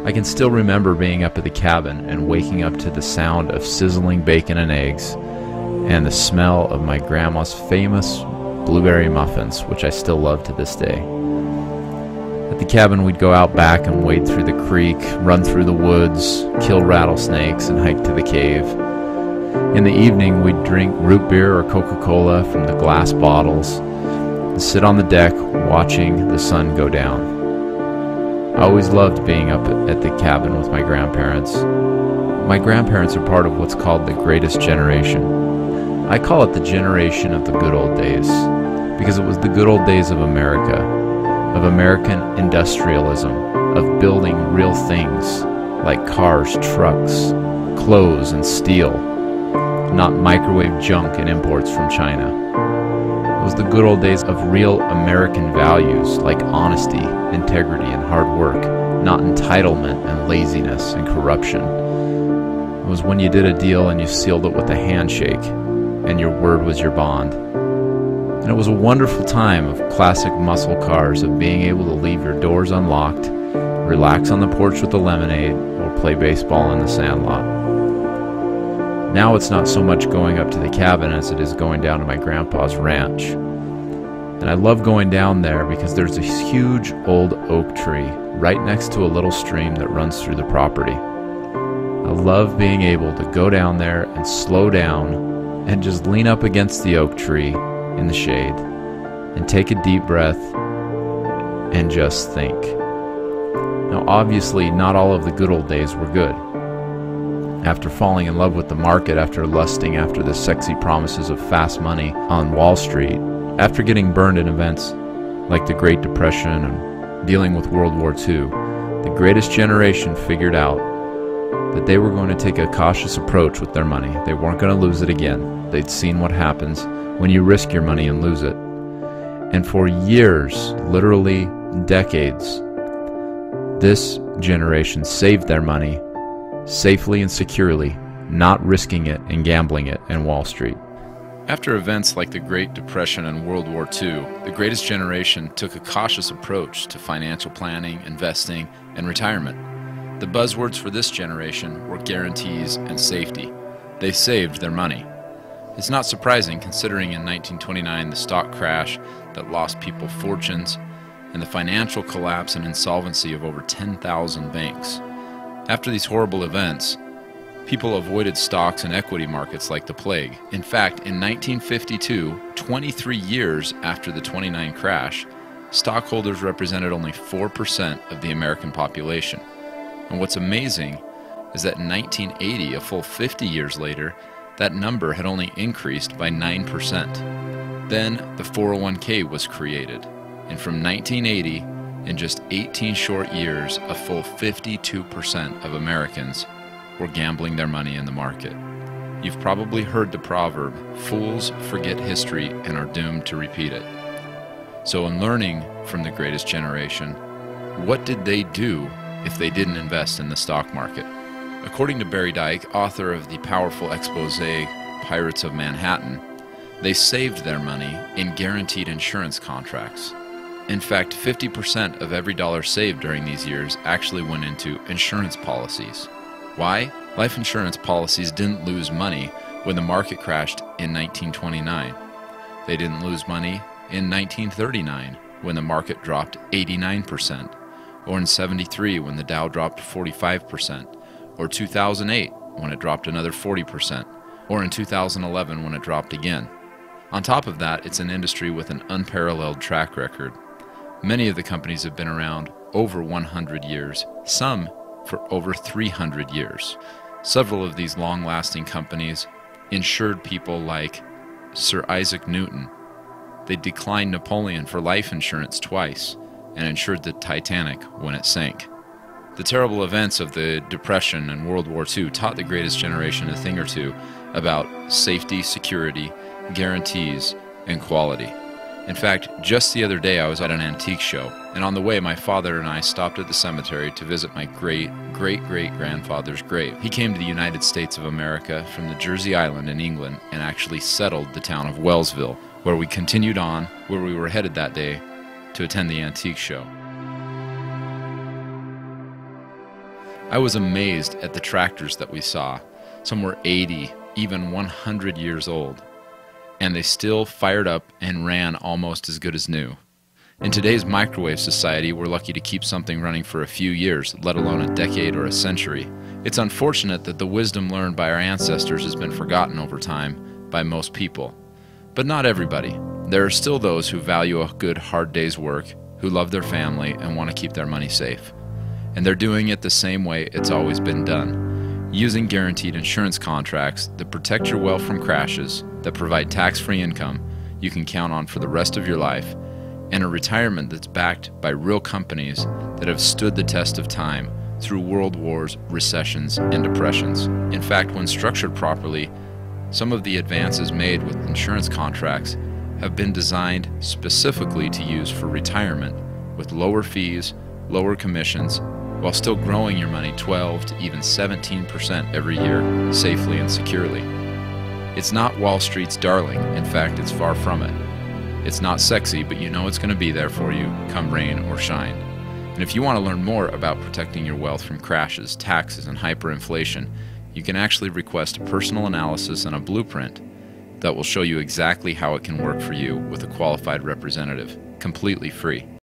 I can still remember being up at the cabin and waking up to the sound of sizzling bacon and eggs and the smell of my grandma's famous blueberry muffins, which I still love to this day. At the cabin, we'd go out back and wade through the creek, run through the woods, kill rattlesnakes, and hike to the cave. In the evening, we'd drink root beer or Coca-Cola from the glass bottles and sit on the deck watching the sun go down. I always loved being up at the cabin with my grandparents. My grandparents are part of what's called the greatest generation. I call it the generation of the good old days because it was the good old days of America, of American industrialism, of building real things like cars, trucks, clothes, and steel, not microwave junk and imports from China. It was the good old days of real American values like honesty, integrity, and hard work, not entitlement and laziness and corruption. It was when you did a deal and you sealed it with a handshake, and your word was your bond. And it was a wonderful time of classic muscle cars, of being able to leave your doors unlocked, relax on the porch with a lemonade, or play baseball in the sandlot. Now it's not so much going up to the cabin as it is going down to my grandpa's ranch. And I love going down there because there's a huge old oak tree right next to a little stream that runs through the property. I love being able to go down there and slow down and just lean up against the oak tree in the shade and take a deep breath and just think. Now obviously not all of the good old days were good. After falling in love with the market, after lusting after the sexy promises of fast money on Wall Street, after getting burned in events like the Great Depression and dealing with World War II, the greatest generation figured out that they were going to take a cautious approach with their money. They weren't going to lose it again. They'd seen what happens when you risk your money and lose it. And for years, literally decades, this generation saved their money safely and securely, not risking it and gambling it in Wall Street. After events like the Great Depression and World War II, the greatest generation took a cautious approach to financial planning, investing, and retirement. The buzzwords for this generation were guarantees and safety. They saved their money. It's not surprising considering in 1929 the stock crash that lost people fortunes and the financial collapse and insolvency of over 10,000 banks. After these horrible events, people avoided stocks and equity markets like the plague. In fact, in 1952, 23 years after the 29 crash, stockholders represented only 4% of the American population. And what's amazing is that in 1980, a full 50 years later, that number had only increased by 9%. Then the 401k was created, and from 1980, in just 18 short years, a full 52% of Americans were gambling their money in the market. You've probably heard the proverb, fools forget history and are doomed to repeat it. So in learning from the greatest generation, what did they do if they didn't invest in the stock market? According to Barry Dyke, author of the powerful expose Pirates of Manhattan, they saved their money in guaranteed insurance contracts. In fact, 50% of every dollar saved during these years actually went into insurance policies. Why? Life insurance policies didn't lose money when the market crashed in 1929. They didn't lose money in 1939 when the market dropped 89%, or in 73 when the Dow dropped 45%, or 2008 when it dropped another 40%, or in 2011 when it dropped again. On top of that, it's an industry with an unparalleled track record. Many of the companies have been around over 100 years, some for over 300 years. Several of these long-lasting companies insured people like Sir Isaac Newton. They declined Napoleon for life insurance twice and insured the Titanic when it sank. The terrible events of the Depression and World War II taught the greatest generation a thing or two about safety, security, guarantees, and quality. In fact, just the other day I was at an antique show, and on the way my father and I stopped at the cemetery to visit my great-great-great-grandfather's grave. He came to the United States of America from the Jersey Island in England and actually settled the town of Wellsville, where we continued on, where we were headed that day to attend the antique show. I was amazed at the tractors that we saw. Some were 80, even 100 years old, and they still fired up and ran almost as good as new. In today's microwave society, we're lucky to keep something running for a few years, let alone a decade or a century. It's unfortunate that the wisdom learned by our ancestors has been forgotten over time by most people. But not everybody. There are still those who value a good hard day's work, who love their family and want to keep their money safe. And they're doing it the same way it's always been done, using guaranteed insurance contracts that protect your wealth from crashes, that provide tax-free income you can count on for the rest of your life, and a retirement that's backed by real companies that have stood the test of time through world wars, recessions, and depressions. In fact, when structured properly, some of the advances made with insurance contracts have been designed specifically to use for retirement, with lower fees, lower commissions, while still growing your money 12 to even 17% every year, safely and securely. It's not Wall Street's darling. In fact, it's far from it. It's not sexy, but you know it's going to be there for you, come rain or shine. And if you want to learn more about protecting your wealth from crashes, taxes, and hyperinflation, you can actually request a personal analysis and a blueprint that will show you exactly how it can work for you with a qualified representative, completely free.